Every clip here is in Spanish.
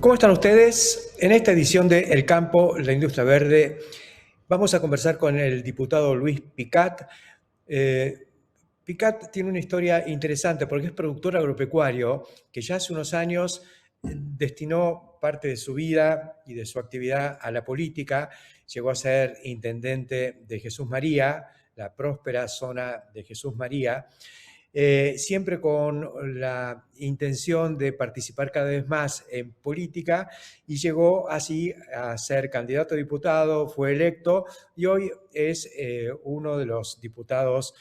¿Cómo están ustedes? En esta edición de El Campo, la Industria Verde, vamos a conversar con el diputado Luis Picat. Picat tiene una historia interesante porque es productor agropecuario que ya hace unos años destinó parte de su vida y de su actividad a la política. Llegó a ser intendente de Jesús María, la próspera zona de Jesús María. Siempre con la intención de participar cada vez más en política, y llegó así a ser candidato a diputado, fue electo y hoy es uno de los diputados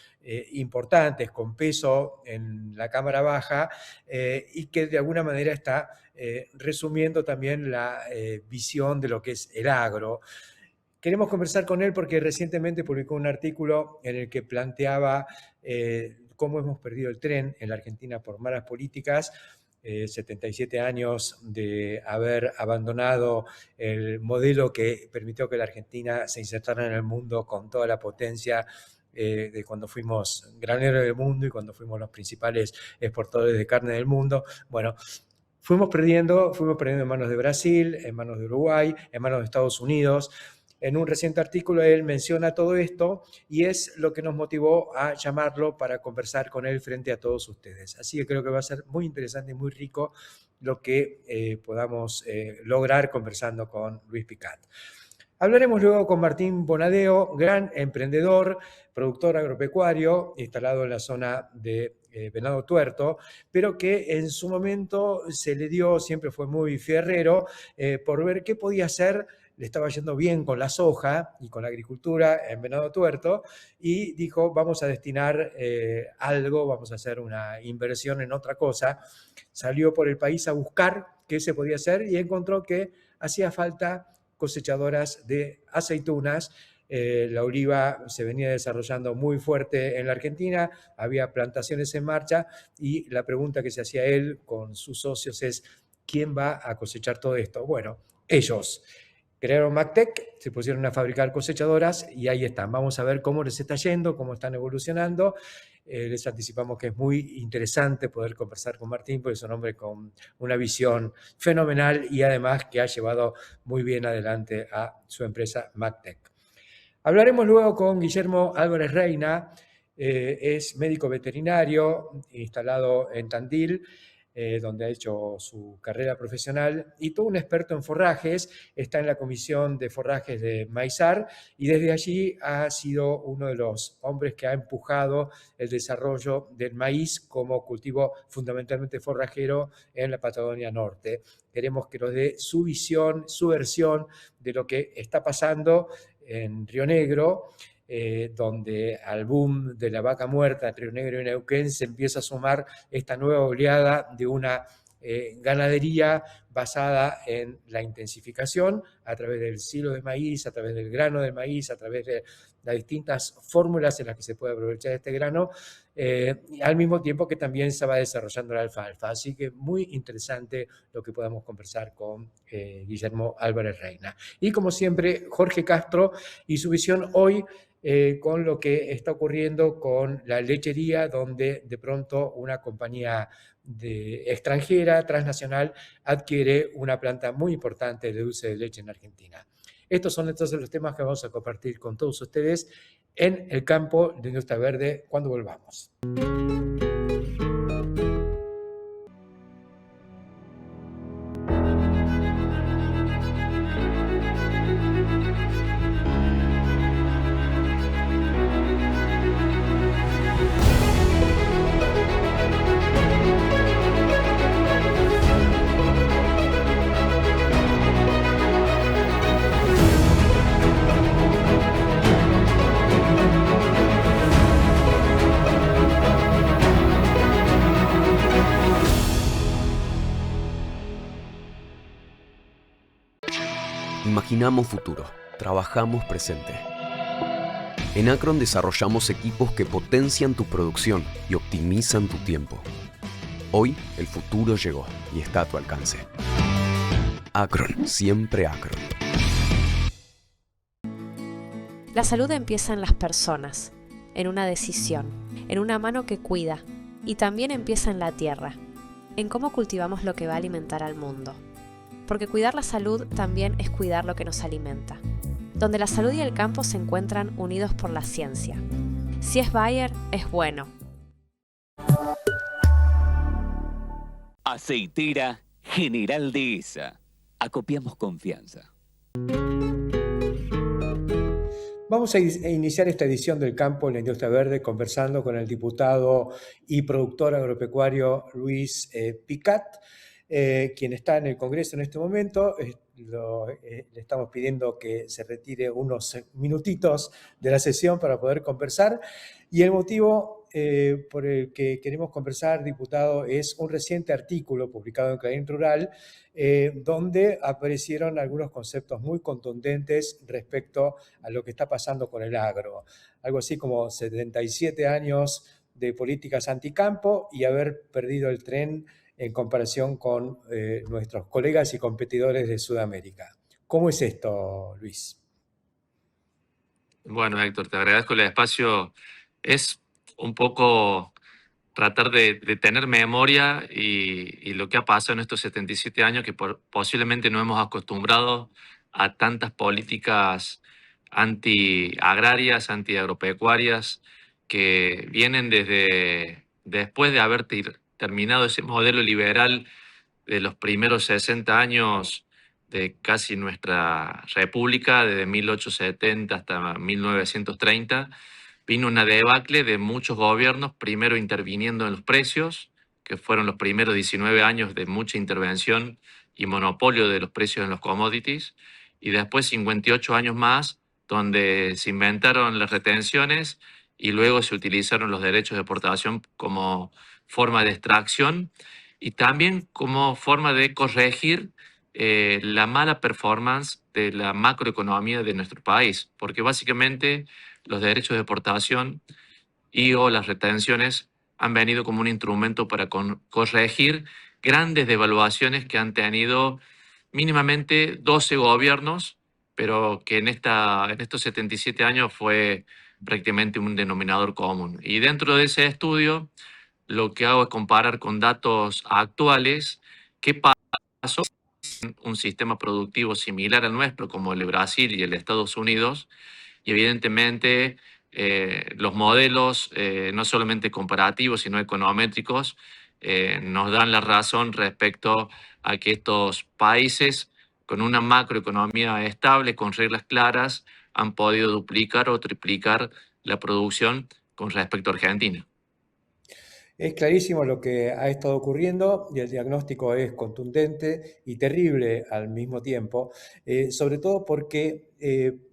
importantes, con peso en la Cámara Baja, y que de alguna manera está resumiendo también la visión de lo que es el agro. Queremos conversar con él porque recientemente publicó un artículo en el que planteaba cómo hemos perdido el tren en la Argentina por malas políticas, 77 años de haber abandonado el modelo que permitió que la Argentina se insertara en el mundo con toda la potencia de cuando fuimos granero del mundo y cuando fuimos los principales exportadores de carne del mundo. Bueno, fuimos perdiendo en manos de Brasil, en manos de Uruguay, en manos de Estados Unidos. En un reciente artículo él menciona todo esto y es lo que nos motivó a llamarlo para conversar con él frente a todos ustedes. Así que creo que va a ser muy interesante y muy rico lo que podamos lograr conversando con Luis Picat. Hablaremos luego con Martín Bonadeo, gran emprendedor, productor agropecuario, instalado en la zona de Venado Tuerto, pero que en su momento se le dio, siempre fue muy fierrero, por ver qué podía hacer. Le estaba yendo bien con la soja y con la agricultura en Venado Tuerto y dijo, vamos a destinar algo, vamos a hacer una inversión en otra cosa. Salió por el país a buscar qué se podía hacer y encontró que hacía falta cosechadoras de aceitunas. La oliva se venía desarrollando muy fuerte en la Argentina, había plantaciones en marcha y la pregunta que se hacía él con sus socios es, ¿quién va a cosechar todo esto? Bueno, ellos crearon MacTec, se pusieron a fabricar cosechadoras y ahí están. Vamos a ver cómo les está yendo, cómo están evolucionando. Les anticipamos que es muy interesante poder conversar con Martín, porque es un hombre con una visión fenomenal y además que ha llevado muy bien adelante a su empresa MacTec. Hablaremos luego con Guillermo Álvarez Reina, es médico veterinario instalado en Tandil, donde ha hecho su carrera profesional y todo un experto en forrajes, está en la comisión de forrajes de Maizar y desde allí ha sido uno de los hombres que ha empujado el desarrollo del maíz como cultivo fundamentalmente forrajero en la Patagonia Norte. Queremos que nos dé su visión, su versión de lo que está pasando en Río Negro, donde al boom de la vaca muerta en Río Negro y Neuquén se empieza a sumar esta nueva oleada de una ganadería basada en la intensificación a través del silo de maíz, a través del grano de maíz, a través de las distintas fórmulas en las que se puede aprovechar este grano, al mismo tiempo que también se va desarrollando la alfalfa. Así que muy interesante lo que podamos conversar con Guillermo Álvarez Reina. Y como siempre, Jorge Castro y su visión hoy con lo que está ocurriendo con la lechería, donde de pronto una compañía extranjera, transnacional, adquiere una planta muy importante de dulce de leche en Argentina. Estos son entonces los temas que vamos a compartir con todos ustedes en El Campo de Industria Verde cuando volvamos. imaginamos futuro, trabajamos presente. En Acron desarrollamos equipos que potencian tu producción y optimizan tu tiempo. Hoy el futuro llegó y está a tu alcance. Acron, siempre Acron. La salud empieza en las personas, en una decisión, en una mano que cuida, y también empieza en la tierra, en cómo cultivamos lo que va a alimentar al mundo. Porque cuidar la salud también es cuidar lo que nos alimenta, donde la salud y el campo se encuentran unidos por la ciencia. Si es Bayer, es bueno. Aceitera General Dehesa. Acopiamos confianza. Vamos a iniciar esta edición del Campo en la Industria Verde conversando con el diputado y productor agropecuario Luis Picat, quien está en el Congreso en este momento. Le estamos pidiendo que se retire unos minutitos de la sesión para poder conversar. Y el motivo por el que queremos conversar, diputado, es un reciente artículo publicado en Clarín Rural, donde aparecieron algunos conceptos muy contundentes respecto a lo que está pasando con el agro. Algo así como 77 años de políticas anticampo y haber perdido el tren en comparación con nuestros colegas y competidores de Sudamérica. ¿Cómo es esto, Luis? Bueno, Héctor, te agradezco el espacio. Es un poco tratar de tener memoria y lo que ha pasado en estos 77 años que posiblemente no hemos acostumbrado a tantas políticas anti-agrarias, anti-agropecuarias, que vienen desde después de haber terminado ese modelo liberal de los primeros 60 años de casi nuestra república, desde 1870 hasta 1930, vino una debacle de muchos gobiernos, primero interviniendo en los precios, que fueron los primeros 19 años de mucha intervención y monopolio de los precios en los commodities, y después 58 años más, donde se inventaron las retenciones y luego se utilizaron los derechos de exportación como forma de extracción y también como forma de corregir la mala performance de la macroeconomía de nuestro país, porque básicamente los derechos de exportación y o las retenciones han venido como un instrumento para corregir grandes devaluaciones que han tenido mínimamente 12 gobiernos, pero que en estos 77 años fue prácticamente un denominador común. Y dentro de ese estudio, lo que hago es comparar con datos actuales qué pasó en un sistema productivo similar al nuestro, como el de Brasil y el de Estados Unidos, y evidentemente los modelos, no solamente comparativos, sino econométricos, nos dan la razón respecto a que estos países con una macroeconomía estable, con reglas claras, han podido duplicar o triplicar la producción con respecto a Argentina. Es clarísimo lo que ha estado ocurriendo y el diagnóstico es contundente y terrible al mismo tiempo, sobre todo porque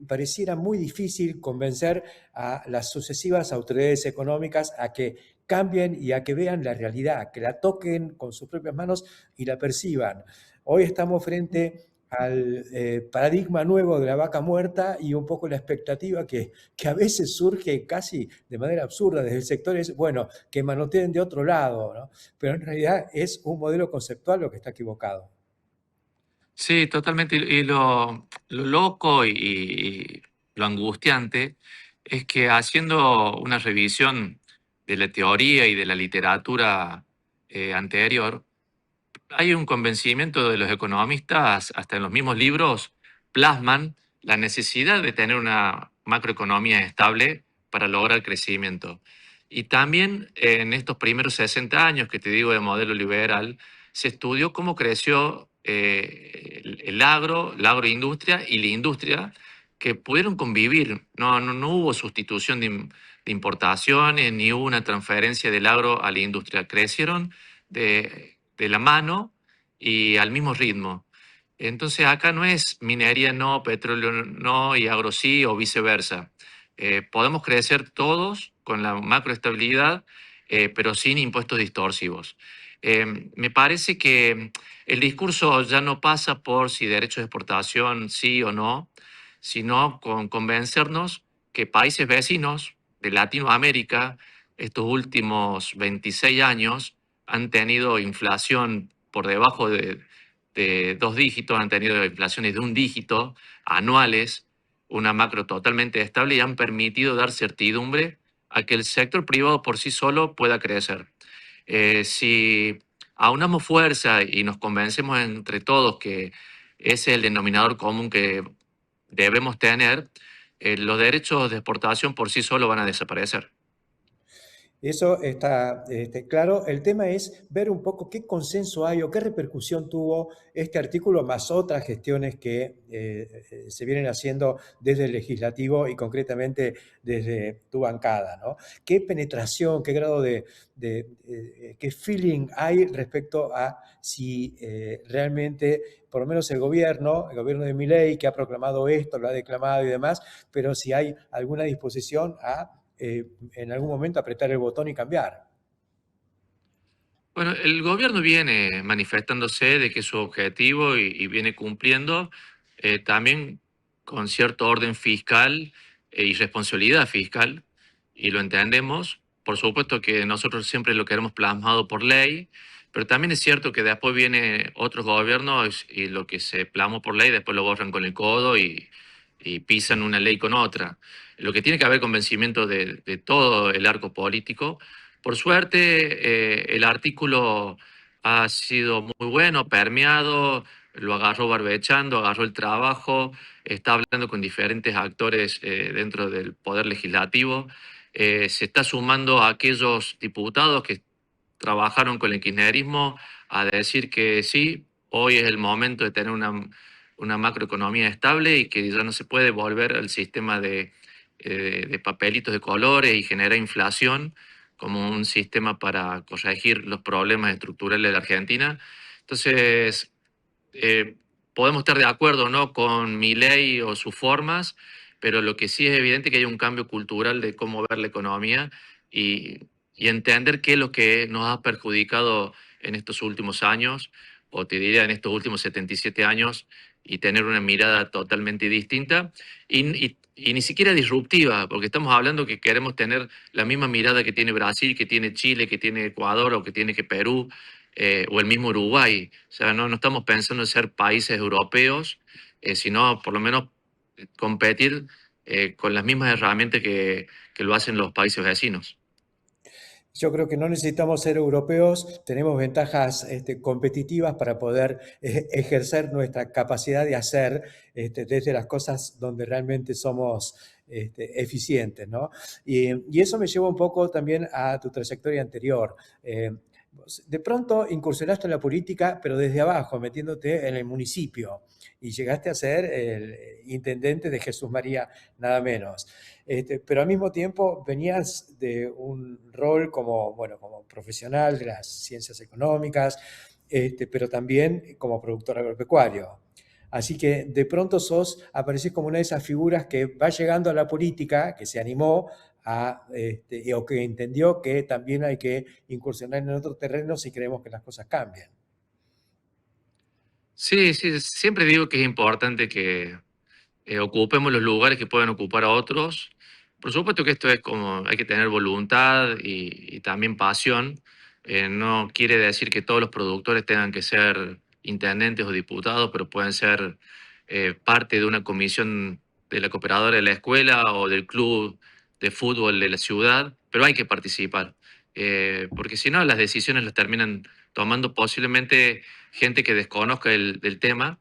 pareciera muy difícil convencer a las sucesivas autoridades económicas a que cambien y a que vean la realidad, que la toquen con sus propias manos y la perciban. Hoy estamos frente al paradigma nuevo de la vaca muerta y un poco la expectativa que a veces surge casi de manera absurda desde el sector es, bueno, que manoteen de otro lado, ¿no? Pero en realidad es un modelo conceptual lo que está equivocado. Sí, totalmente. Y lo loco y lo angustiante es que haciendo una revisión de la teoría y de la literatura anterior, hay un convencimiento de los economistas, hasta en los mismos libros, plasman la necesidad de tener una macroeconomía estable para lograr crecimiento. Y también en estos primeros 60 años que te digo de modelo liberal, se estudió cómo creció el agro, la agroindustria y la industria que pudieron convivir. No hubo sustitución de importaciones ni hubo una transferencia del agro a la industria. Crecieron de la mano y al mismo ritmo. Entonces acá no es minería no, petróleo no y agro sí o viceversa. Podemos crecer todos con la macroestabilidad pero sin impuestos distorsivos. Me parece que el discurso ya no pasa por si derechos de exportación sí o no, sino con convencernos que países vecinos de Latinoamérica estos últimos 26 años han tenido inflación por debajo de 2 dígitos, han tenido inflaciones de 1 dígito anuales, una macro totalmente estable y han permitido dar certidumbre a que el sector privado por sí solo pueda crecer. Si aunamos fuerza y nos convencemos entre todos que ese es el denominador común que debemos tener, los derechos de exportación por sí solo van a desaparecer. Eso está claro. El tema es ver un poco qué consenso hay o qué repercusión tuvo este artículo más otras gestiones que se vienen haciendo desde el legislativo y concretamente desde tu bancada, ¿no? ¿Qué penetración, qué grado qué feeling hay respecto a si realmente, por lo menos el gobierno de Milei, que ha proclamado esto, lo ha declamado y demás, pero si hay alguna disposición a en algún momento apretar el botón y cambiar? Bueno, el gobierno viene manifestándose de que es su objetivo y viene cumpliendo, también con cierto orden fiscal y responsabilidad fiscal, y lo entendemos. Por supuesto que nosotros siempre lo queremos plasmado por ley, pero también es cierto que después vienen otros gobiernos y lo que se plasmó por ley después lo borran con el codo y pisan una ley con otra. Lo que tiene que haber convencimiento de todo el arco político. Por suerte, el artículo ha sido muy bueno, permeado, lo agarró barbechando, agarró el trabajo, está hablando con diferentes actores dentro del Poder Legislativo, se está sumando a aquellos diputados que trabajaron con el kirchnerismo a decir que sí, hoy es el momento de tener una macroeconomía estable y que ya no se puede volver al sistema de papelitos de colores y generar inflación como un sistema para corregir los problemas estructurales de la Argentina. Entonces, eh, podemos estar de acuerdo, ¿no?, con mi ley o sus formas, pero lo que sí es evidente es que hay un cambio cultural de cómo ver la economía y entender qué es lo que nos ha perjudicado en estos últimos años, o te diría en estos últimos 77 años, y tener una mirada totalmente distinta y ni siquiera disruptiva, porque estamos hablando que queremos tener la misma mirada que tiene Brasil, que tiene Chile, que tiene Ecuador o que tiene que Perú o el mismo Uruguay. O sea, no estamos pensando en ser países europeos, sino por lo menos competir con las mismas herramientas que lo hacen los países vecinos. Yo creo que no necesitamos ser europeos, tenemos ventajas competitivas para poder ejercer nuestra capacidad de hacer desde las cosas donde realmente somos eficientes, ¿no? Y eso me lleva un poco también a tu trayectoria anterior. De pronto incursionaste en la política, pero desde abajo, metiéndote en el municipio, y llegaste a ser el intendente de Jesús María, nada menos. Pero al mismo tiempo venías de un rol como, bueno, como profesional de las ciencias económicas, pero también como productor agropecuario. Así que de pronto apareces como una de esas figuras que va llegando a la política, que se animó o que entendió que también hay que incursionar en otros terrenos si queremos que las cosas cambien. Sí, sí, siempre digo que es importante que ocupemos los lugares que puedan ocupar a otros. Por supuesto que esto es como, hay que tener voluntad y también pasión. No quiere decir que todos los productores tengan que ser intendentes o diputados, pero pueden ser parte de una comisión de la cooperadora de la escuela o del club de fútbol de la ciudad, pero hay que participar. Porque si no, las decisiones las terminan tomando posiblemente gente que desconozca del tema.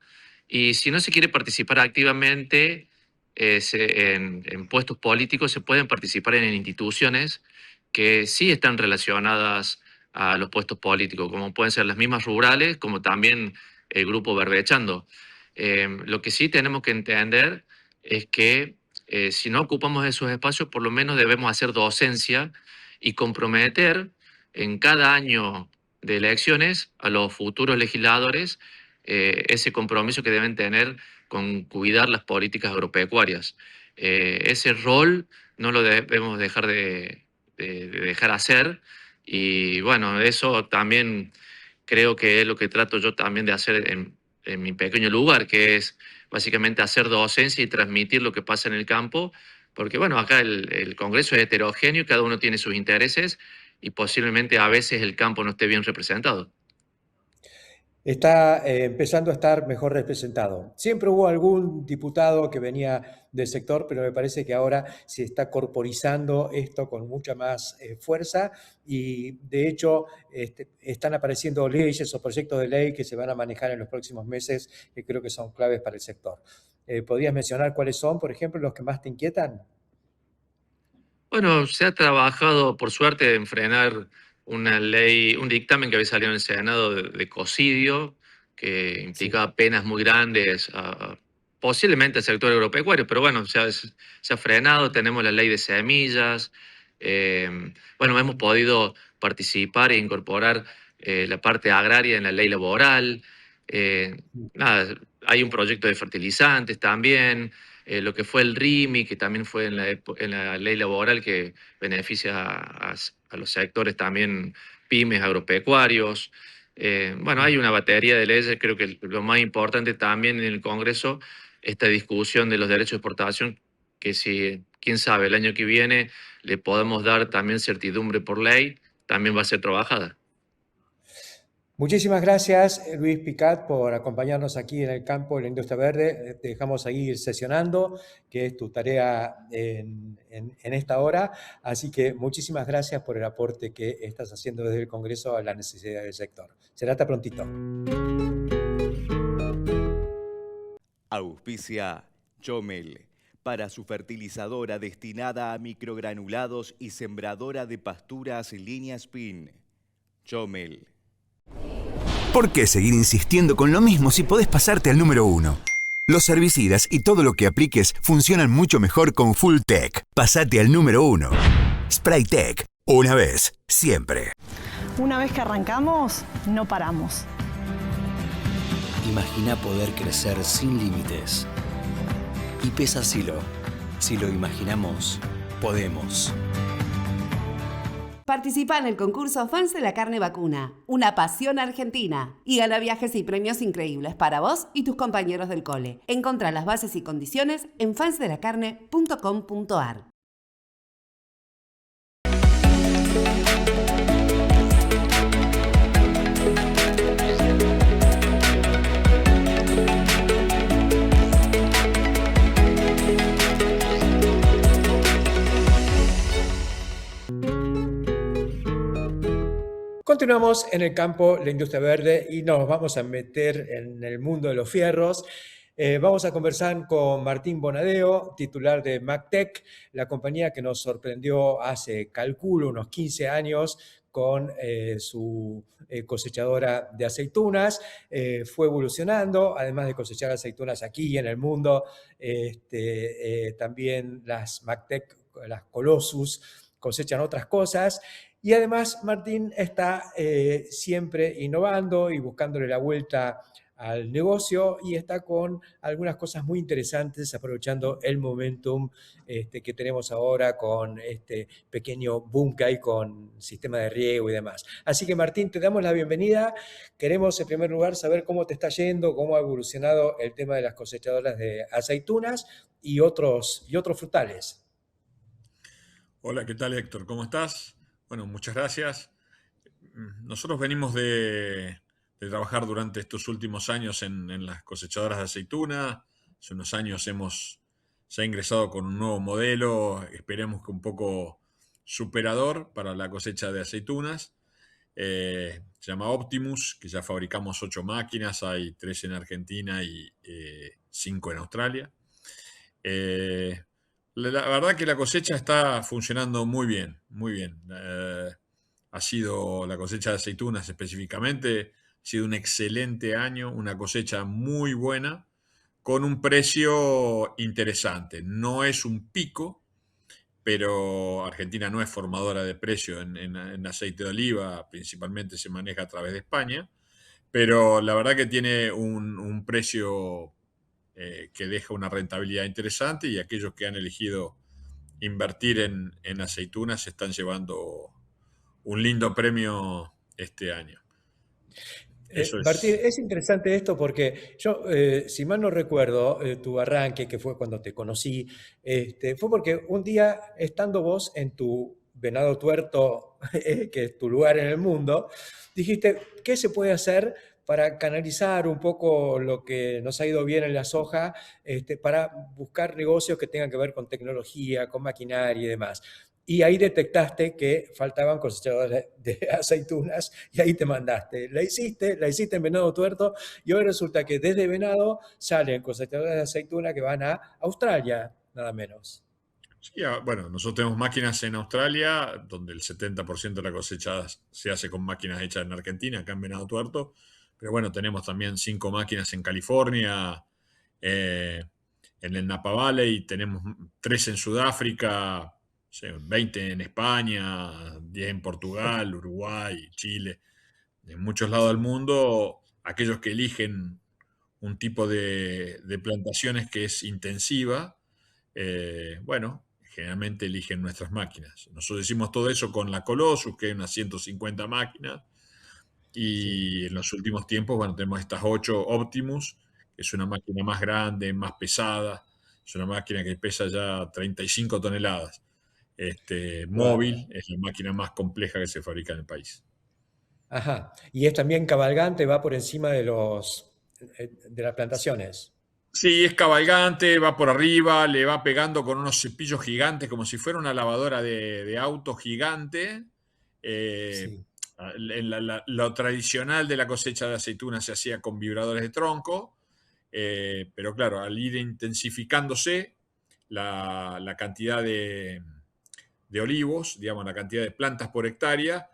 Y si no se quiere participar activamente en puestos políticos, se pueden participar en instituciones que sí están relacionadas a los puestos políticos, como pueden ser las mismas rurales, como también el grupo Berbechando. Lo que sí tenemos que entender es que si no ocupamos esos espacios, por lo menos debemos hacer docencia y comprometer en cada año de elecciones a los futuros legisladores ese compromiso que deben tener con cuidar las políticas agropecuarias. Ese rol no lo debemos dejar de dejar hacer Y bueno, eso también creo que es lo que trato yo también de hacer en mi pequeño lugar, que es básicamente hacer docencia y transmitir lo que pasa en el campo, porque bueno, acá el Congreso es heterogéneo, cada uno tiene sus intereses y posiblemente a veces el campo no esté bien representado. Está empezando a estar mejor representado. Siempre hubo algún diputado que venía del sector, pero me parece que ahora se está corporizando esto con mucha más fuerza y de hecho están apareciendo leyes o proyectos de ley que se van a manejar en los próximos meses que creo que son claves para el sector. ¿Podrías mencionar cuáles son, por ejemplo, los que más te inquietan? Bueno, se ha trabajado, por suerte, en frenar una ley, un dictamen que había salido en el Senado de ecocidio, que Sí. implicaba penas muy grandes, posiblemente al sector agropecuario, pero bueno, se ha frenado. Tenemos la ley de semillas. Bueno, hemos podido participar e incorporar la parte agraria en la ley laboral. Eh, nada, hay un proyecto de fertilizantes también, lo que fue el RIMI, que también fue en la ley laboral que beneficia a los sectores también pymes, agropecuarios. Bueno, hay una batería de leyes, creo que lo más importante también en el Congreso, esta discusión de los derechos de exportación, que si, quién sabe, el año que viene le podemos dar también certidumbre por ley, también va a ser trabajada. Muchísimas gracias, Luis Picat, por acompañarnos aquí en el campo de la industria verde. Te dejamos seguir sesionando, que es tu tarea en esta hora. Así que muchísimas gracias por el aporte que estás haciendo desde el Congreso a la necesidad del sector. Será hasta prontito. Auspicia Chomel, para su fertilizadora destinada a microgranulados y sembradora de pasturas línea Spin. Chomel. ¿Por qué seguir insistiendo con lo mismo si podés pasarte al número 1? Los herbicidas y todo lo que apliques funcionan mucho mejor con Fulltech. Pasate al número 1. Spraytech. Una vez, siempre. Una vez que arrancamos, no paramos. Imagina poder crecer sin límites. IPESA Silo. Si lo imaginamos, podemos. Participa en el concurso Fans de la Carne Vacuna, una pasión argentina, y gana viajes y premios increíbles para vos y tus compañeros del cole. Encontrá las bases y condiciones en fansdelacarne.com.ar. Continuamos en el campo de la industria verde y nos vamos a meter en el mundo de los fierros. Vamos a conversar con Martín Bonadeo, titular de MacTech, la compañía que nos sorprendió hace, calculo, unos 15 años con su cosechadora de aceitunas. Fue evolucionando, además de cosechar aceitunas aquí y en el mundo, también las MacTech, las Colossus, cosechan otras cosas. Y además Martín está siempre innovando y buscándole la vuelta al negocio y está con algunas cosas muy interesantes aprovechando el momentum que tenemos ahora con este pequeño boom que hay con sistema de riego y demás. Así que Martín, te damos la bienvenida. Queremos en primer lugar saber cómo te está yendo, cómo ha evolucionado el tema de las cosechadoras de aceitunas y otros frutales. Hola, ¿qué tal, Héctor? ¿Cómo estás? Bueno, muchas gracias. Nosotros venimos de trabajar durante estos últimos años en las cosechadoras de aceituna. Hace unos años se ha ingresado con un nuevo modelo, esperemos que un poco superador para la cosecha de aceitunas. Se llama Optimus, que ya fabricamos 8 máquinas, hay 3 en Argentina y 5 en Australia. La verdad que la cosecha está funcionando muy bien, muy bien. Ha sido la cosecha de aceitunas específicamente, ha sido un excelente año, una cosecha muy buena, con un precio interesante. No es un pico, pero Argentina no es formadora de precio en aceite de oliva, principalmente se maneja a través de España, pero la verdad que tiene un precio que deja una rentabilidad interesante y aquellos que han elegido invertir en aceitunas se están llevando un lindo premio este año. Eso Martín, es. es interesante esto porque yo, si mal no recuerdo, tu arranque, que fue cuando te conocí, fue porque un día, estando vos en tu Venado Tuerto, que es tu lugar en el mundo, dijiste, ¿qué se puede hacer para canalizar un poco lo que nos ha ido bien en la soja, para buscar negocios que tengan que ver con tecnología, con maquinaria y demás? Y ahí detectaste que faltaban cosechadores de aceitunas y ahí te mandaste. La hiciste en Venado Tuerto y hoy resulta que desde Venado salen cosechadores de aceituna que van a Australia, nada menos. Sí, bueno, nosotros tenemos máquinas en Australia, donde el 70% de la cosecha se hace con máquinas hechas en Argentina, acá en Venado Tuerto. Pero bueno, tenemos también 5 máquinas en California, eh, en el Napa Valley, tenemos 3 en Sudáfrica, 20 en España, 10 en Portugal, Uruguay, Chile. En muchos lados del mundo, aquellos que eligen un tipo de plantaciones que es intensiva, bueno, generalmente eligen nuestras máquinas. Nosotros hicimos todo eso con la Colossus, que hay unas 150 máquinas, Sí. y en los últimos tiempos, bueno, tenemos estas 8 Optimus, que es una máquina más grande, más pesada, es una máquina que pesa ya 35 toneladas. Wow. Móvil, es la máquina más compleja que se fabrica en el país. Ajá. Y es también cabalgante, va por encima de de las plantaciones. Sí, es cabalgante, va por arriba, le va pegando con unos cepillos gigantes, como si fuera una lavadora de auto gigante. Eh, Sí. lo tradicional de la cosecha de aceitunas se hacía con vibradores de tronco, pero claro, al ir intensificándose la cantidad de olivos, digamos, la cantidad de plantas por hectárea,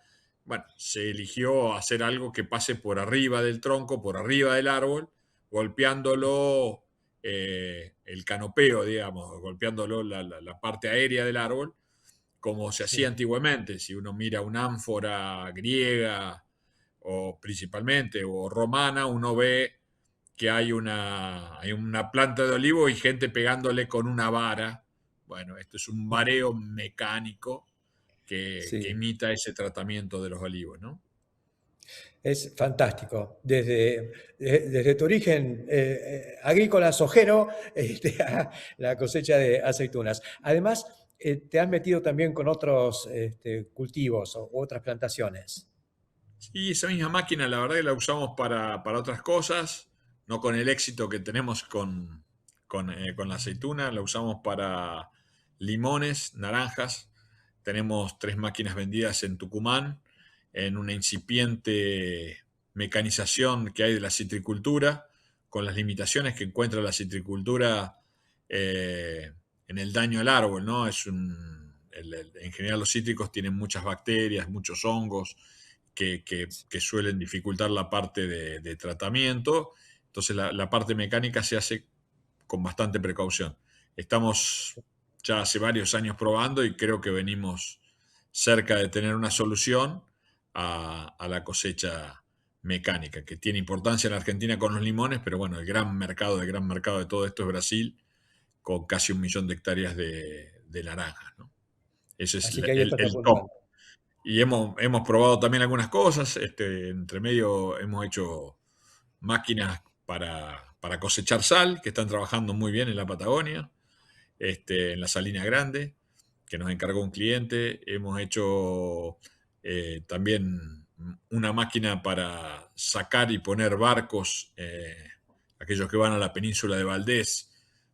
bueno, se eligió hacer algo que pase por arriba del tronco, por arriba del árbol, golpeándolo el canopeo, digamos, golpeándolo la parte aérea del árbol, como se hacía Sí. antiguamente. Si uno mira una ánfora griega o principalmente o romana, uno ve que hay una planta de olivo y gente pegándole con una vara. Bueno, esto es un vareo mecánico que Sí. imita ese tratamiento de los olivos, ¿no? Es fantástico. Desde tu origen agrícola sojero, a la cosecha de aceitunas. Además, te has metido también con otros cultivos u otras plantaciones. Sí, esa misma máquina, la verdad que la usamos para otras cosas, no con el éxito que tenemos con la aceituna, la usamos para limones, naranjas. Tenemos 3 máquinas vendidas en Tucumán, en una incipiente mecanización que hay de la citricultura, con las limitaciones que encuentra la citricultura eh, en el daño al árbol, ¿no? En general los cítricos tienen muchas bacterias, muchos hongos, que suelen dificultar la parte de tratamiento. Entonces la parte mecánica se hace con bastante precaución. Estamos ya hace varios años probando y creo que venimos cerca de tener una solución a la cosecha mecánica, que tiene importancia en Argentina con los limones, pero bueno, el gran mercado de todo esto es Brasil, con casi 1 millón de hectáreas de naranjas, ¿no? Ese es Así que ahí estás el top. apuntando. Y hemos probado también algunas cosas. Entre medio hemos hecho máquinas para cosechar sal, que están trabajando muy bien en la Patagonia, en la Salina Grande, que nos encargó un cliente. Hemos hecho también una máquina para sacar y poner barcos. Aquellos que van a la península de Valdés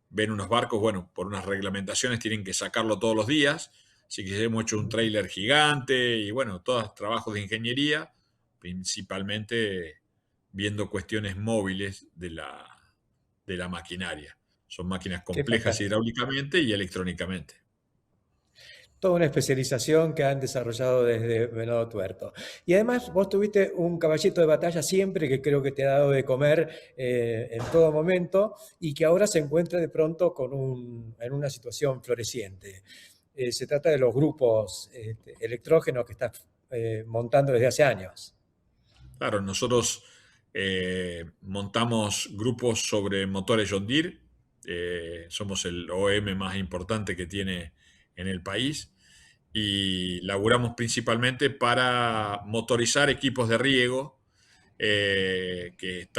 ven unos barcos, bueno, por unas reglamentaciones tienen que sacarlo todos los días. Así que hemos hecho un tráiler gigante y bueno, todos trabajos de ingeniería, principalmente viendo cuestiones móviles de la maquinaria. Son máquinas Qué complejas fantástico. hidráulicamente y electrónicamente. Toda una especialización que han desarrollado desde Venado Tuerto. Y además vos tuviste un caballito de batalla siempre que creo que te ha dado de comer en todo momento y que ahora se encuentra de pronto en una situación floreciente. Se trata de los grupos electrógenos que estás montando desde hace años. Claro, nosotros montamos grupos sobre motores John Deere. Somos el OEM más importante que tiene en el país. y laburamos principalmente para motorizar equipos de riego que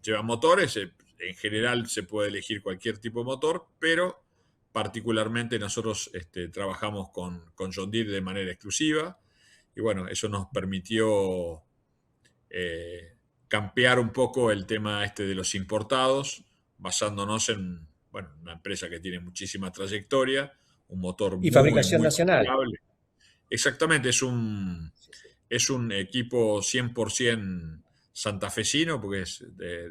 llevan motores. En general se puede elegir cualquier tipo de motor, pero particularmente nosotros trabajamos con John Deere de manera exclusiva. Y bueno, eso nos permitió campear un poco el tema de los importados, basándonos en una empresa que tiene muchísima trayectoria, un motor Y muy, fabricación muy nacional. confiable. Exactamente, es un equipo 100% santafesino, porque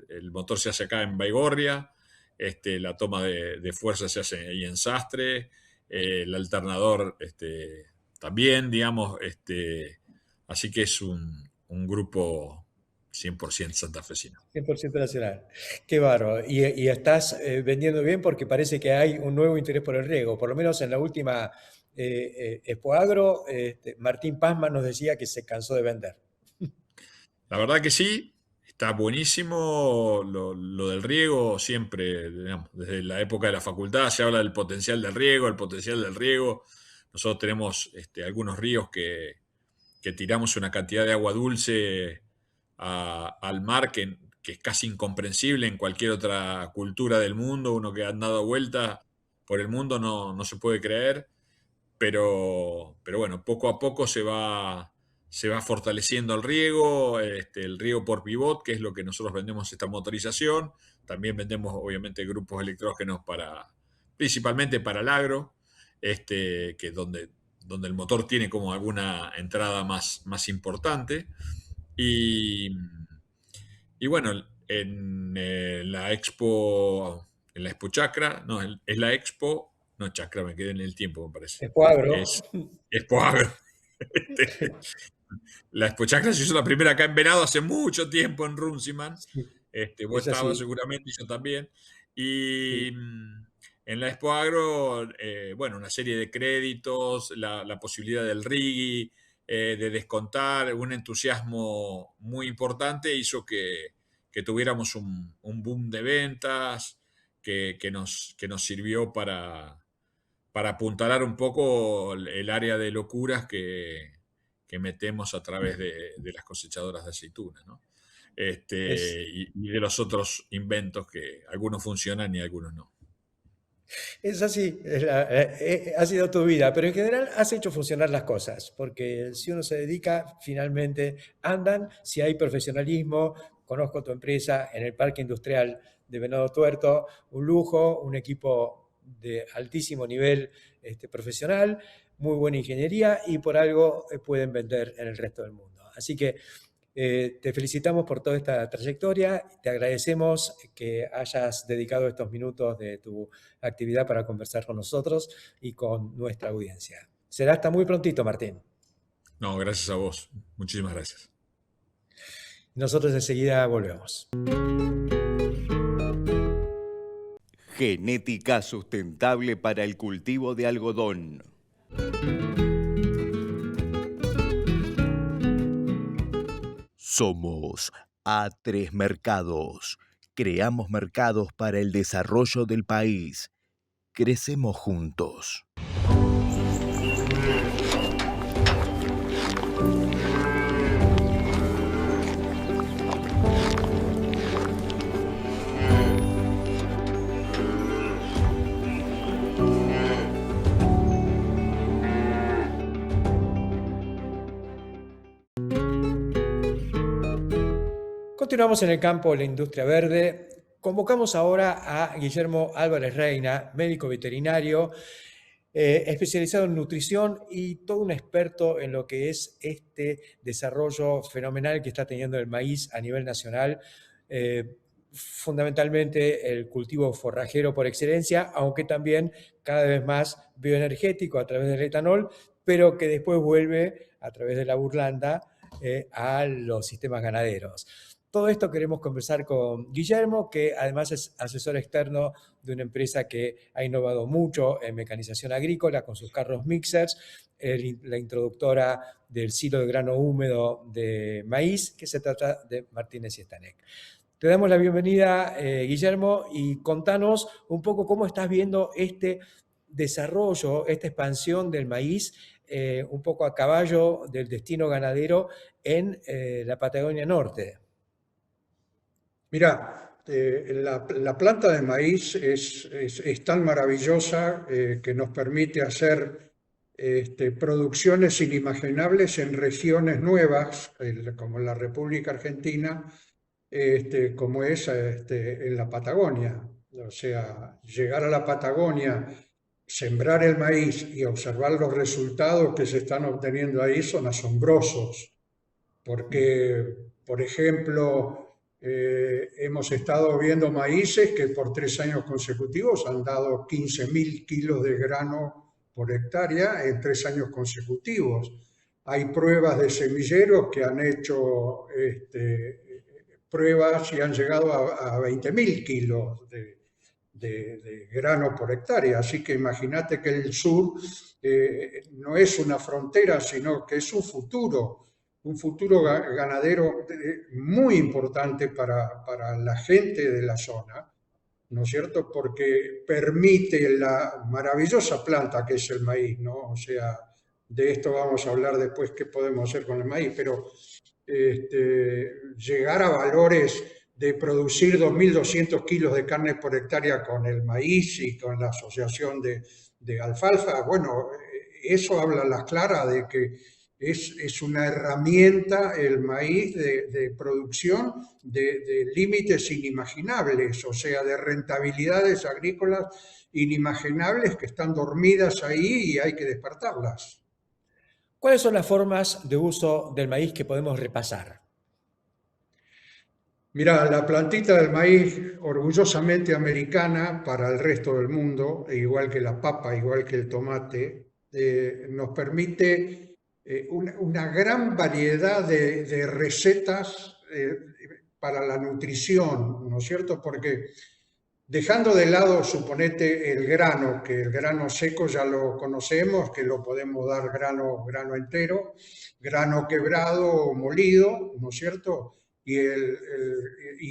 el motor se hace acá en Baigorria, la toma de fuerza se hace ahí en Sastre, el alternador también, digamos, así que es un grupo 100% santafesino. 100% nacional. Qué bárbaro. Y estás vendiendo bien porque parece que hay un nuevo interés por el riego. Por lo menos en la última Expo Agro, Martín Pazman nos decía que se cansó de vender. La verdad que sí, está buenísimo lo del riego, siempre, digamos, desde la época de la facultad se habla del potencial del riego, el potencial del riego. Nosotros tenemos algunos ríos que tiramos una cantidad de agua dulce al mar que es casi incomprensible en cualquier otra cultura del mundo. Uno que ha dado vuelta por el mundo no se puede creer, pero bueno, poco a poco se va fortaleciendo el riego por pivot, que es lo que nosotros vendemos esta motorización. También vendemos, obviamente, grupos electrógenos principalmente para el agro, que es donde el motor tiene como alguna entrada más importante. Y bueno, en la Expo Chakra, no, es la Expo, no Chakra, me quedé en el tiempo, me parece. Expo Agro. Es Expo Agro. La Expo Chakra se hizo la primera acá en Venado hace mucho tiempo en Runciman. Sí, Vos estabas seguramente y yo también. Y en la Expo Agro, una serie de créditos, la posibilidad del RIGI, de descontar, un entusiasmo muy importante hizo que tuviéramos un boom de ventas que nos sirvió para apuntalar un poco el área de locuras que metemos a través de las cosechadoras de aceitunas, ¿no? Y de los otros inventos que algunos funcionan y algunos no. Es así, ha sido tu vida, pero en general has hecho funcionar las cosas, porque si uno se dedica, finalmente andan, si hay profesionalismo. Conozco tu empresa en el Parque Industrial de Venado Tuerto, un lujo, un equipo de altísimo nivel profesional, muy buena ingeniería y por algo pueden vender en el resto del mundo. Así que te felicitamos por toda esta trayectoria, te agradecemos que hayas dedicado estos minutos de tu actividad para conversar con nosotros y con nuestra audiencia. Será hasta muy prontito, Martín. No, gracias a vos. Muchísimas gracias. Nosotros enseguida volvemos. Genética sustentable para el cultivo de algodón. Somos A3 Mercados. Creamos mercados para el desarrollo del país. Crecemos juntos. Continuamos en el campo de la industria verde. Convocamos ahora a Guillermo Álvarez Reina, médico veterinario, especializado en nutrición y todo un experto en lo que es este desarrollo fenomenal que está teniendo el maíz a nivel nacional, fundamentalmente el cultivo forrajero por excelencia, aunque también cada vez más bioenergético a través del etanol, pero que después vuelve a través de la burlanda a los sistemas ganaderos. Todo esto queremos conversar con Guillermo, que además es asesor externo de una empresa que ha innovado mucho en mecanización agrícola con sus carros mixers, la introductora del silo de grano húmedo de maíz, que se trata de Martínez y Stanec. Te damos la bienvenida, Guillermo, y contanos un poco cómo estás viendo este desarrollo, esta expansión del maíz un poco a caballo del destino ganadero en la Patagonia Norte? Mirá, la planta de maíz es tan maravillosa que nos permite hacer producciones inimaginables en regiones nuevas, como la República Argentina, como es en la Patagonia. O sea, llegar a la Patagonia, sembrar el maíz y observar los resultados que se están obteniendo ahí son asombrosos. Porque, por ejemplo, hemos estado viendo maíces que por 3 años consecutivos han dado 15.000 kilos de grano por hectárea en 3 años consecutivos. Hay pruebas de semilleros que han hecho pruebas y han llegado a 20.000 kilos de grano por hectárea. Así que imagínate que el sur no es una frontera, sino que es un futuro ganadero muy importante para la gente de la zona, ¿no es cierto? Porque permite la maravillosa planta que es el maíz, ¿no? O sea, de esto vamos a hablar después, qué podemos hacer con el maíz, pero llegar a valores de producir 2.200 kilos de carne por hectárea con el maíz y con la asociación de alfalfa, bueno, eso habla a las claras de que es una herramienta el maíz de producción de límites inimaginables, o sea, de rentabilidades agrícolas inimaginables que están dormidas ahí y hay que despertarlas. ¿Cuáles son las formas de uso del maíz que podemos repasar? Mirá, la plantita del maíz, orgullosamente americana para el resto del mundo, igual que la papa, igual que el tomate, nos permite una gran variedad de recetas para la nutrición, ¿no es cierto? Porque dejando de lado, suponete, el grano, que el grano seco ya lo conocemos, que lo podemos dar grano entero, grano quebrado o molido, ¿no es cierto? Y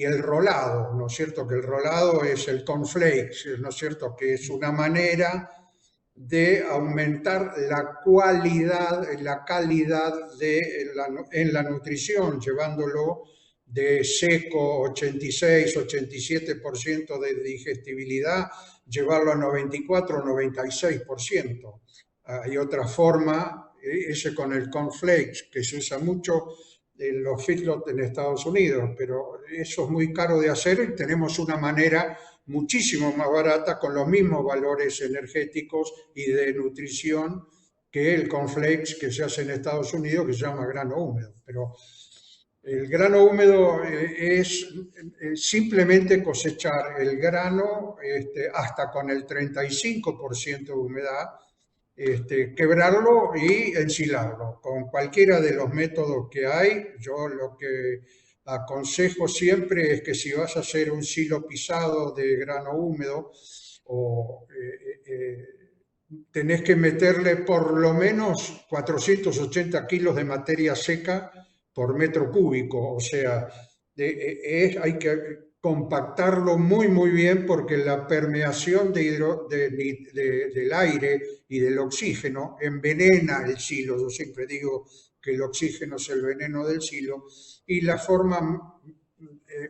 el rolado, ¿no es cierto? Que el rolado es el cornflakes, ¿no es cierto? Que es una manera de aumentar la calidad en la nutrición, llevándolo de seco 86-87% de digestibilidad, llevarlo a 94-96%. Hay otra forma, ese con el cornflakes, que se usa mucho en los feedlots en Estados Unidos, pero eso es muy caro de hacer y tenemos una manera muchísimo más barata con los mismos valores energéticos y de nutrición que el cornflakes que se hace en Estados Unidos, que se llama grano húmedo. Pero el grano húmedo es simplemente cosechar el grano hasta con el 35% de humedad, quebrarlo y ensilarlo. Con cualquiera de los métodos que hay, yo lo que aconsejo siempre es que si vas a hacer un silo pisado de grano húmedo, tenés que meterle por lo menos 480 kilos de materia seca por metro cúbico, o sea, hay que compactarlo muy bien porque la permeación del aire y del oxígeno envenena el silo. Yo siempre digo que el oxígeno es el veneno del silo, y la forma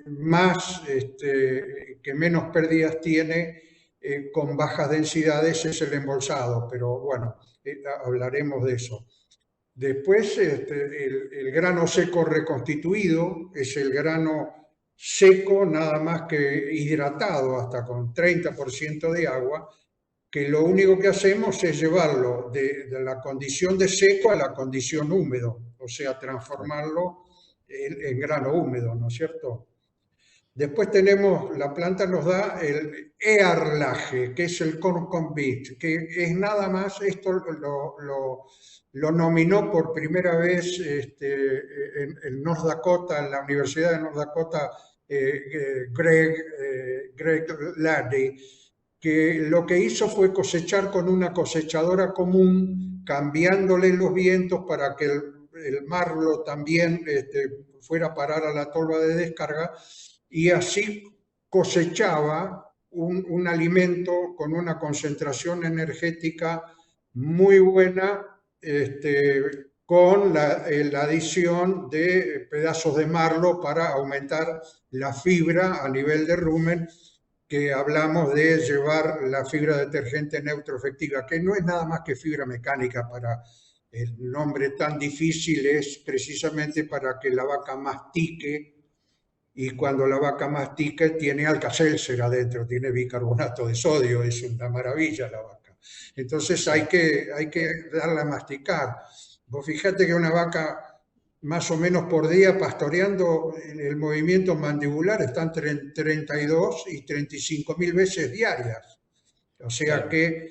más que menos pérdidas tiene con bajas densidades es el embolsado, pero bueno, hablaremos de eso. Después, el grano seco reconstituido es el grano seco nada más que hidratado hasta con 30% de agua, que lo único que hacemos es llevarlo de la condición de seco a la condición húmedo, o sea, transformarlo en grano húmedo, ¿no es cierto? Después tenemos, la planta nos da el earlage, que es el corn con beet, que es nada más, esto lo nominó por primera vez en North Dakota, en la Universidad de North Dakota, Greg Lardy, que lo que hizo fue cosechar con una cosechadora común, cambiándole los vientos para que el marlo también fuera a parar a la tolva de descarga, y así cosechaba un alimento con una concentración energética muy buena, con la adición de pedazos de marlo para aumentar la fibra a nivel de rumen, que hablamos de llevar la fibra detergente neutroefectiva, que no es nada más que fibra mecánica. Para el nombre tan difícil es precisamente para que la vaca mastique, y cuando la vaca mastica tiene Alka-Seltzer adentro, tiene bicarbonato de sodio, es una maravilla la vaca. Entonces hay que darla a masticar. Vos fíjate que una vaca más o menos por día pastoreando, el movimiento mandibular está entre 32 y 35.000 veces diarias. O sea que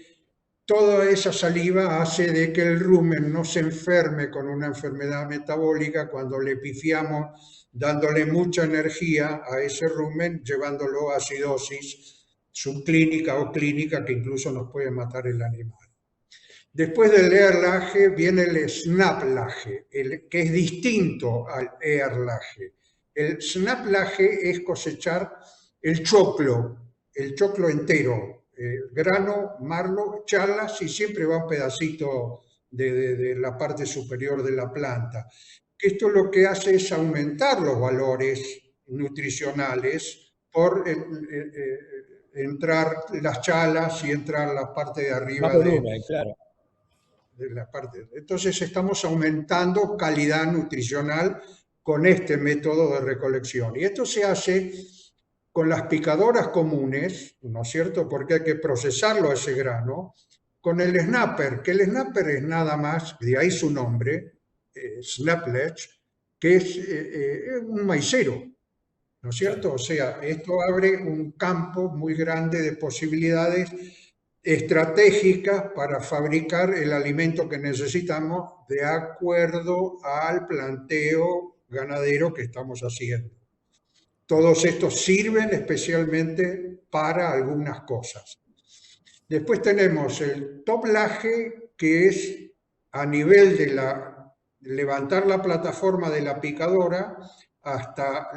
toda esa saliva hace de que el rumen no se enferme con una enfermedad metabólica cuando le pifiamos dándole mucha energía a ese rumen, llevándolo a acidosis subclínica o clínica, que incluso nos puede matar el animal. Después del Ehrlage viene el Snaplage, que es distinto al Ehrlage. El Snaplage es cosechar el choclo entero, grano, marlo, chalas, y siempre va un pedacito de la parte superior de la planta. Esto lo que hace es aumentar los valores nutricionales por entrar las chalas y entrar la parte de arriba de la parte. Entonces estamos aumentando calidad nutricional con este método de recolección. Y esto se hace con las picadoras comunes, ¿no es cierto? Porque hay que procesarlo a ese grano, con el snapper, que el snapper es nada más, de ahí su nombre, snaplage, que es un maicero, ¿no es cierto? O sea, esto abre un campo muy grande de posibilidades estratégicas para fabricar el alimento que necesitamos de acuerdo al planteo ganadero que estamos haciendo. Todos estos sirven especialmente para algunas cosas. Después tenemos el toplage, que es a nivel de levantar la plataforma de la picadora hasta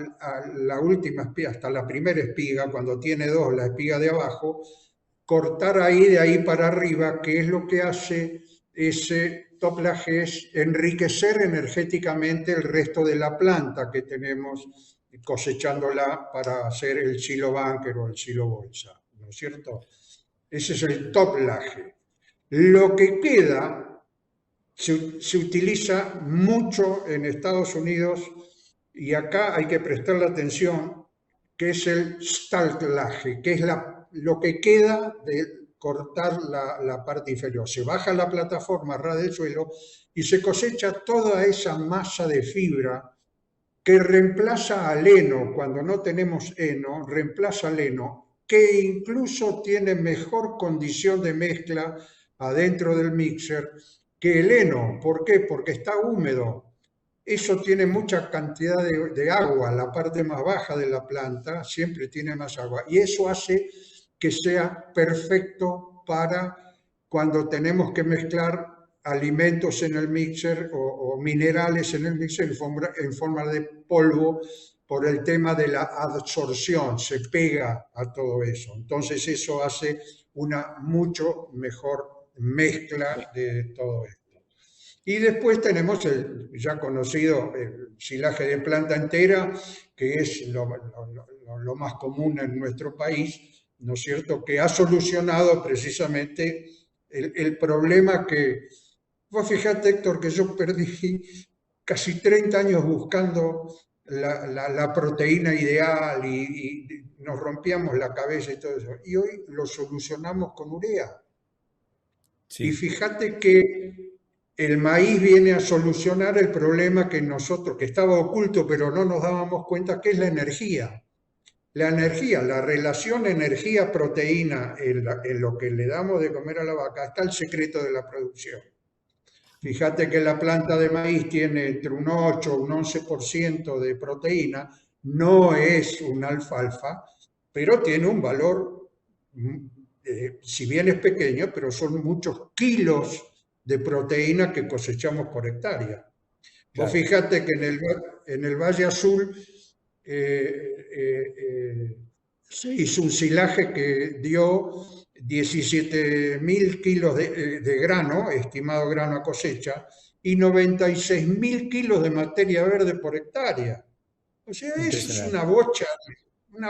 la última espiga, hasta la primera espiga, cuando tiene dos, la espiga de abajo, cortar ahí, de ahí para arriba, que es lo que hace ese toplage, es enriquecer energéticamente el resto de la planta que tenemos cosechándola para hacer el silo bunker o el silo bolsa, ¿no es cierto? Ese es el toplage. Lo que queda se utiliza mucho en Estados Unidos, y acá hay que prestarle atención, que es el stalklage, que es lo que queda de cortar la parte inferior. Se baja la plataforma a ras del suelo y se cosecha toda esa masa de fibra que reemplaza al heno. Cuando no tenemos heno, reemplaza al heno, que incluso tiene mejor condición de mezcla adentro del mixer que el heno. ¿Por qué? Porque está húmedo. Eso tiene mucha cantidad de agua, la parte más baja de la planta siempre tiene más agua, y eso hace que sea perfecto para cuando tenemos que mezclar alimentos en el mixer o minerales en el mixer en forma de polvo, por el tema de la absorción, se pega a todo eso. Entonces eso hace una mucho mejor mezcla de todo esto. Y después tenemos el ya conocido silaje de planta entera, que es lo más común en nuestro país, ¿no es cierto?, que ha solucionado precisamente el problema que... Vos fijate, Héctor, que yo perdí casi 30 años buscando la proteína ideal y nos rompíamos la cabeza y todo eso. Y hoy lo solucionamos con urea. Sí. Y fíjate que el maíz viene a solucionar el problema que nosotros, que estaba oculto pero no nos dábamos cuenta, que es la energía. La energía, la relación energía-proteína en lo que le damos de comer a la vaca, está el secreto de la producción. Fíjate que la planta de maíz tiene entre un 8 o un 11% de proteína, no es un alfalfa, pero tiene un valor, si bien es pequeño, pero son muchos kilos de proteína que cosechamos por hectárea. Claro. Vos fíjate que en el Valle Azul se hizo un silaje que dio 17.000 kilos de grano, estimado grano a cosecha, y 96.000 kilos de materia verde por hectárea. O sea, eso es una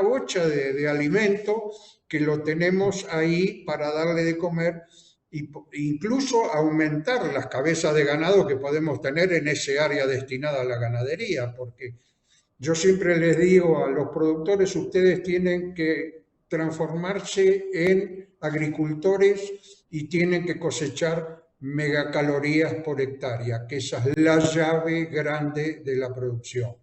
bocha de alimento que lo tenemos ahí para darle de comer e incluso aumentar las cabezas de ganado que podemos tener en ese área destinada a la ganadería, porque yo siempre les digo a los productores, ustedes tienen que transformarse en agricultores y tienen que cosechar megacalorías por hectárea, que esa es la llave grande de la producción.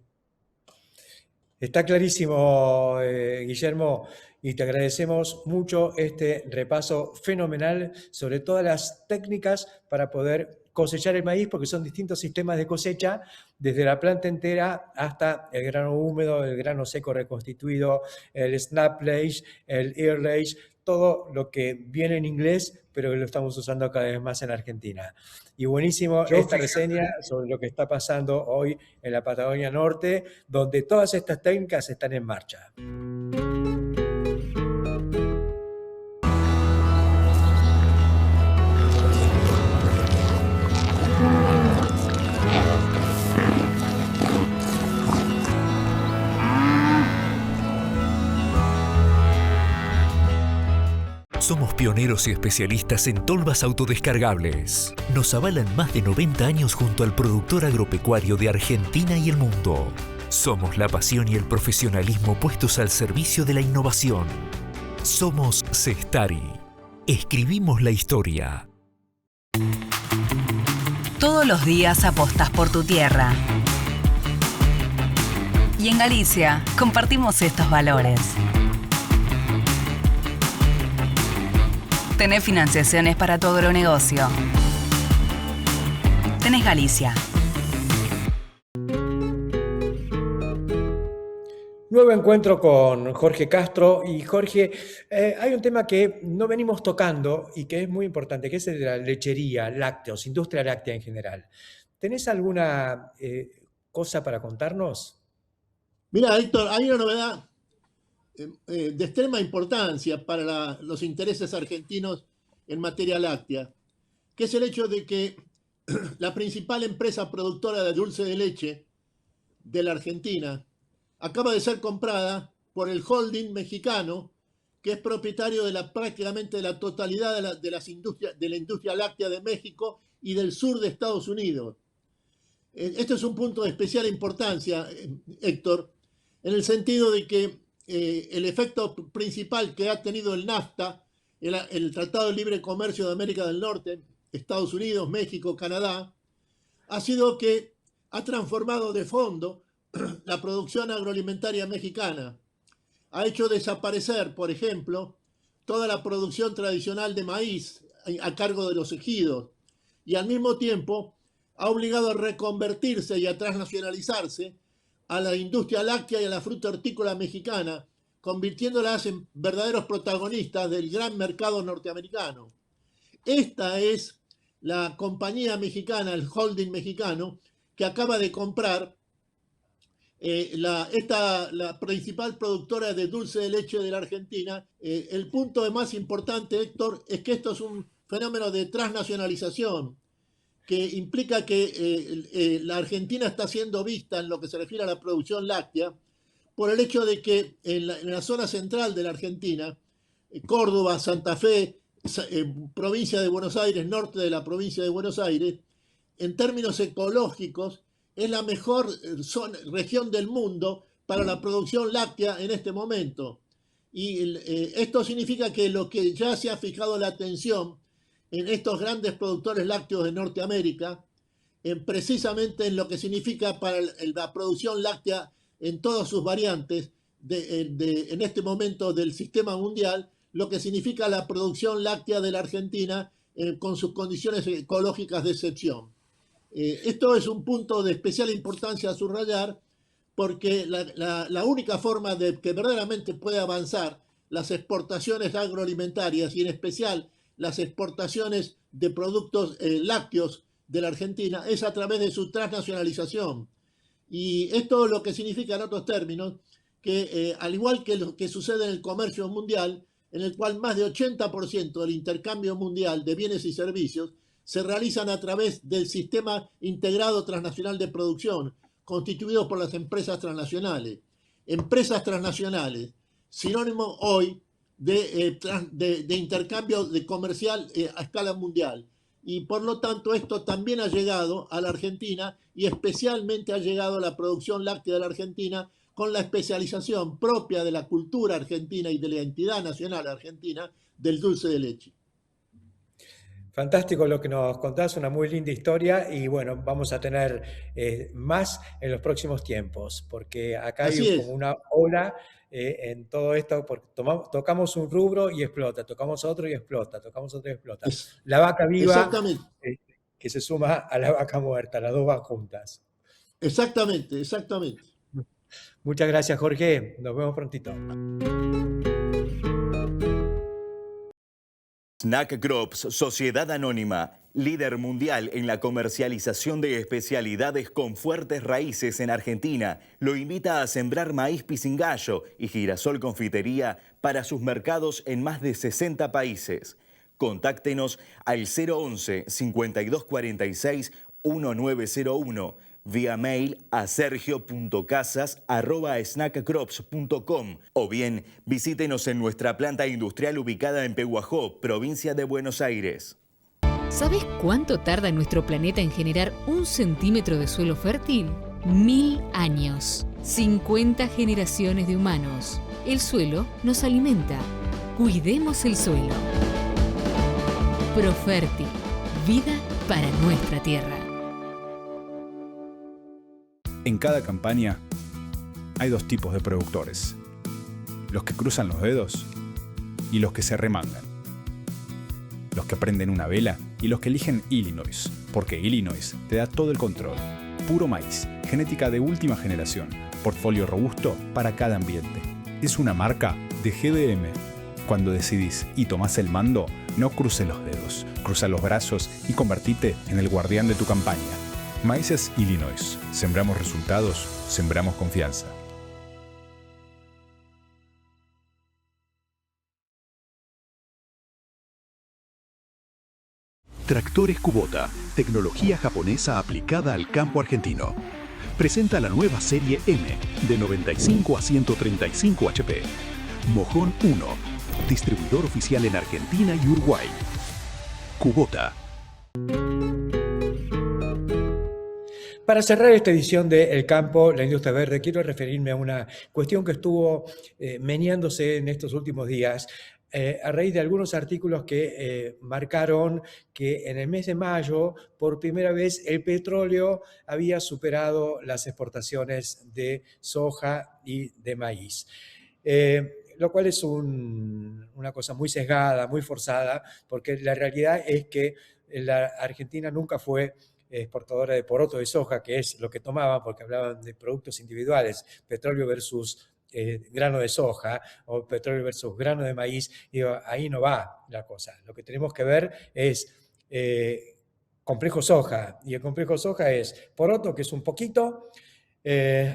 Está clarísimo, Guillermo, y te agradecemos mucho este repaso fenomenal sobre todas las técnicas para poder cosechar el maíz, porque son distintos sistemas de cosecha, desde la planta entera hasta el grano húmedo, el grano seco reconstituido, el snaplage, el earlage, todo lo que viene en inglés, pero que lo estamos usando cada vez más en Argentina. Y buenísimo esta reseña sobre lo que está pasando hoy en la Patagonia Norte, donde todas estas técnicas están en marcha. Somos pioneros y especialistas en tolvas autodescargables. Nos avalan más de 90 años junto al productor agropecuario de Argentina y el mundo. Somos la pasión y el profesionalismo puestos al servicio de la innovación. Somos Cestari. Escribimos la historia. Todos los días apostas por tu tierra. Y en Galicia compartimos estos valores. Tenés financiaciones para tu agronegocio. Tenés Galicia. Nuevo encuentro con Jorge Castro. Y Jorge, hay un tema que no venimos tocando y que es muy importante, que es el de la lechería, lácteos, industria láctea en general. ¿Tenés alguna cosa para contarnos? Mira, Héctor, hay una novedad de extrema importancia para los intereses argentinos en materia láctea, que es el hecho de que la principal empresa productora de dulce de leche de la Argentina acaba de ser comprada por el holding mexicano, que es propietario de prácticamente de la totalidad de la industria láctea de México y del sur de Estados Unidos. Este es un punto de especial importancia, Héctor, en el sentido de que el efecto principal que ha tenido el NAFTA, el Tratado de Libre Comercio de América del Norte, Estados Unidos, México, Canadá, ha sido que ha transformado de fondo la producción agroalimentaria mexicana. Ha hecho desaparecer, por ejemplo, toda la producción tradicional de maíz a cargo de los ejidos, y al mismo tiempo ha obligado a reconvertirse y a transnacionalizarse a la industria láctea y a la fruta hortícola mexicana, convirtiéndolas en verdaderos protagonistas del gran mercado norteamericano. Esta es la compañía mexicana, el holding mexicano, que acaba de comprar la principal productora de dulce de leche de la Argentina. El punto más importante, Héctor, es que esto es un fenómeno de transnacionalización, que implica que la Argentina está siendo vista en lo que se refiere a la producción láctea por el hecho de que en la zona central de la Argentina, Córdoba, Santa Fe, provincia de Buenos Aires, norte de la provincia de Buenos Aires, en términos ecológicos, es la mejor región del mundo para la producción láctea en este momento. Y esto significa que lo que ya se ha fijado la atención en estos grandes productores lácteos de Norteamérica, precisamente en lo que significa para la producción láctea en todas sus variantes en este momento del sistema mundial, lo que significa la producción láctea de la Argentina con sus condiciones ecológicas de excepción. Esto es un punto de especial importancia a subrayar, porque la única forma de que verdaderamente puede avanzar las exportaciones agroalimentarias y en especial las exportaciones de productos lácteos de la Argentina es a través de su transnacionalización. Y esto lo que significa, en otros términos, que, al igual que lo que sucede en el comercio mundial, en el cual más de 80% del intercambio mundial de bienes y servicios se realizan a través del sistema integrado transnacional de producción, constituido por las empresas transnacionales. Empresas transnacionales, sinónimo hoy de intercambio de comercial a escala mundial. Y por lo tanto esto también ha llegado a la Argentina y especialmente ha llegado a la producción láctea de la Argentina con la especialización propia de la cultura argentina y de la identidad nacional argentina del dulce de leche. Fantástico lo que nos contás, una muy linda historia y bueno, vamos a tener más en los próximos tiempos, porque acá hay como una ola en todo esto, porque tocamos un rubro y explota, tocamos otro y explota, tocamos otro y explota. La vaca viva que se suma a la vaca muerta, las dos van juntas. Exactamente, exactamente. Muchas gracias, Jorge. Nos vemos prontito. Snack Crops, Sociedad Anónima, líder mundial en la comercialización de especialidades con fuertes raíces en Argentina, lo invita a sembrar maíz pisingallo y girasol confitería para sus mercados en más de 60 países. Contáctenos al 011 5246 1901. Vía mail a sergio.casas@snackcrops.com o bien visítenos en nuestra planta industrial ubicada en Pehuajó, provincia de Buenos Aires. ¿Sabes cuánto tarda nuestro planeta en generar 1 centímetro de suelo fértil? 1000 años. 50 generaciones de humanos. El suelo nos alimenta. Cuidemos el suelo. Profertil. Vida para nuestra tierra. En cada campaña hay 2 tipos de productores. Los que cruzan los dedos y los que se remangan. Los que prenden una vela y los que eligen Illinois, porque Illinois te da todo el control. Puro maíz, genética de última generación, portfolio robusto para cada ambiente. Es una marca de GDM. Cuando decidís y tomás el mando, no cruces los dedos, cruza los brazos y convertite en el guardián de tu campaña. Maíces Illinois. Sembramos resultados, sembramos confianza. Tractores Kubota, tecnología japonesa aplicada al campo argentino. Presenta la nueva serie M de 95 a 135 HP. Mojón 1, distribuidor oficial en Argentina y Uruguay. Kubota. Para cerrar esta edición de El Campo, la Industria Verde, quiero referirme a una cuestión que estuvo meneándose en estos últimos días a raíz de algunos artículos que marcaron que en el mes de mayo, por primera vez, el petróleo había superado las exportaciones de soja y de maíz. Lo cual es una cosa muy sesgada, muy forzada, porque la realidad es que la Argentina nunca fue exportadora de poroto de soja, que es lo que tomaban, porque hablaban de productos individuales, petróleo versus grano de soja o petróleo versus grano de maíz, y ahí no va la cosa. Lo que tenemos que ver es complejo soja, y el complejo soja es poroto, que es un poquito,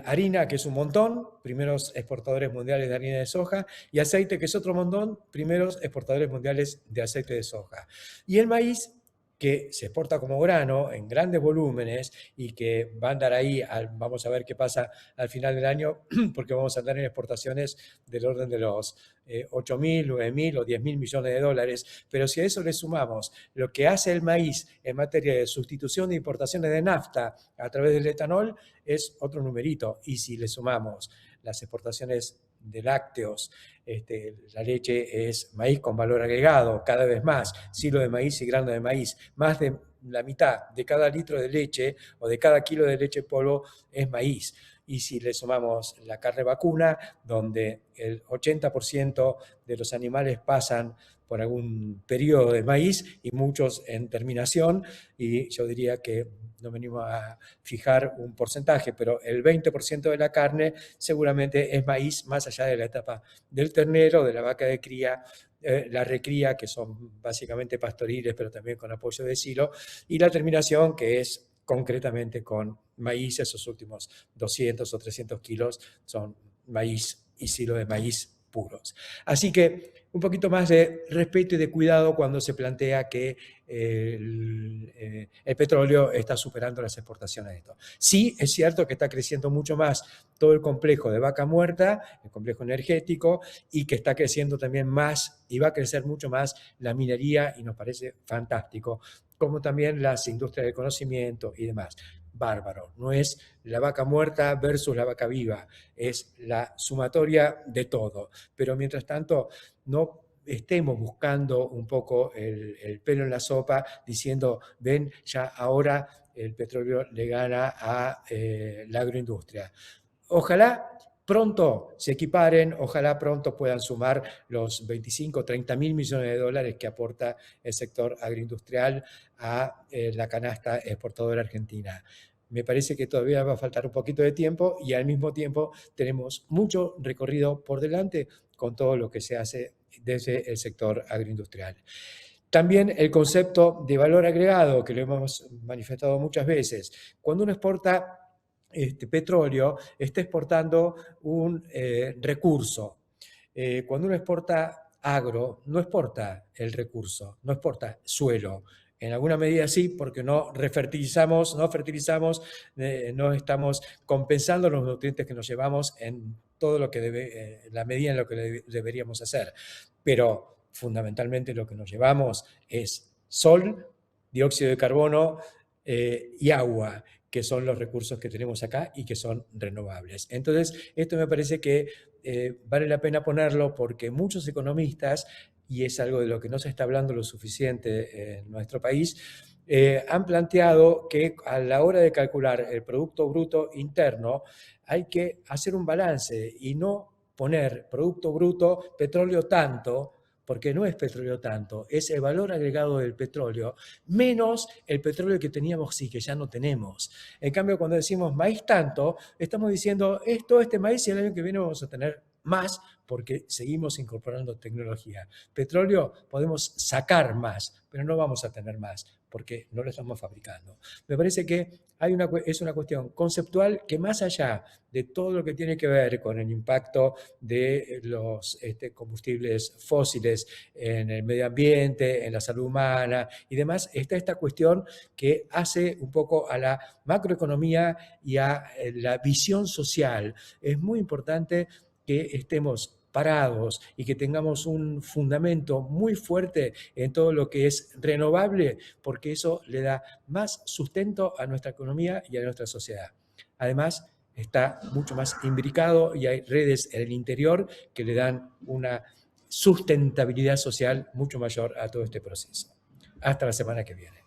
harina, que es un montón, primeros exportadores mundiales de harina de soja, y aceite, que es otro montón, primeros exportadores mundiales de aceite de soja. Y el maíz, que se exporta como grano en grandes volúmenes y que va a andar ahí, vamos a ver qué pasa al final del año, porque vamos a andar en exportaciones del orden de los 8.000, 9.000 o 10.000 millones de dólares, pero si a eso le sumamos lo que hace el maíz en materia de sustitución de importaciones de nafta a través del etanol, es otro numerito. Y si le sumamos las exportaciones de lácteos, la leche es maíz con valor agregado, cada vez más, silo de maíz y grano de maíz, más de la mitad de cada litro de leche o de cada kilo de leche en polvo es maíz. Y si le sumamos la carne vacuna, donde el 80% de los animales pasan por algún periodo de maíz y muchos en terminación, y yo diría que no venimos a fijar un porcentaje, pero el 20% de la carne seguramente es maíz, más allá de la etapa del ternero, de la vaca de cría, la recría, que son básicamente pastoriles, pero también con apoyo de silo, y la terminación, que es concretamente con maíz. Esos últimos 200 o 300 kilos son maíz y silo de maíz puros. Así que un poquito más de respeto y de cuidado cuando se plantea que el petróleo está superando las exportaciones de esto. Sí, es cierto que está creciendo mucho más todo el complejo de Vaca Muerta, el complejo energético, y que está creciendo también más y va a crecer mucho más la minería, y nos parece fantástico, como también las industrias del conocimiento y demás. Bárbaro, no es la vaca muerta versus la vaca viva, es la sumatoria de todo. Pero mientras tanto, no estemos buscando un poco el pelo en la sopa, diciendo, ven, ya ahora el petróleo le gana a la agroindustria. Ojalá pronto se equiparen, ojalá pronto puedan sumar los 25, 30 mil millones de dólares que aporta el sector agroindustrial a la canasta exportadora argentina. Me parece que todavía va a faltar un poquito de tiempo y al mismo tiempo tenemos mucho recorrido por delante con todo lo que se hace desde el sector agroindustrial. También el concepto de valor agregado, que lo hemos manifestado muchas veces. Cuando uno exporta petróleo, está exportando un recurso. Cuando uno exporta agro, no exporta el recurso, no exporta suelo. En alguna medida sí, porque no fertilizamos, no estamos compensando los nutrientes que nos llevamos en todo lo que la medida en lo que deberíamos hacer. Pero fundamentalmente lo que nos llevamos es sol, dióxido de carbono y agua, que son los recursos que tenemos acá y que son renovables. Entonces, esto me parece que vale la pena ponerlo porque muchos economistas, y es algo de lo que no se está hablando lo suficiente en nuestro país, han planteado que a la hora de calcular el Producto Bruto Interno hay que hacer un balance y no poner Producto Bruto, petróleo tanto, porque no es petróleo tanto, es el valor agregado del petróleo, menos el petróleo que teníamos y que ya no tenemos. En cambio, cuando decimos maíz tanto, estamos diciendo todo este maíz y el año que viene vamos a tener más porque seguimos incorporando tecnología. Petróleo podemos sacar más, pero no vamos a tener más porque no lo estamos fabricando. Me parece que es una cuestión conceptual que más allá de todo lo que tiene que ver con el impacto de los combustibles fósiles en el medio ambiente, en la salud humana y demás, está esta cuestión que hace un poco a la macroeconomía y a la visión social. Es muy importante que estemos parados y que tengamos un fundamento muy fuerte en todo lo que es renovable, porque eso le da más sustento a nuestra economía y a nuestra sociedad. Además, está mucho más imbricado y hay redes en el interior que le dan una sustentabilidad social mucho mayor a todo este proceso. Hasta la semana que viene.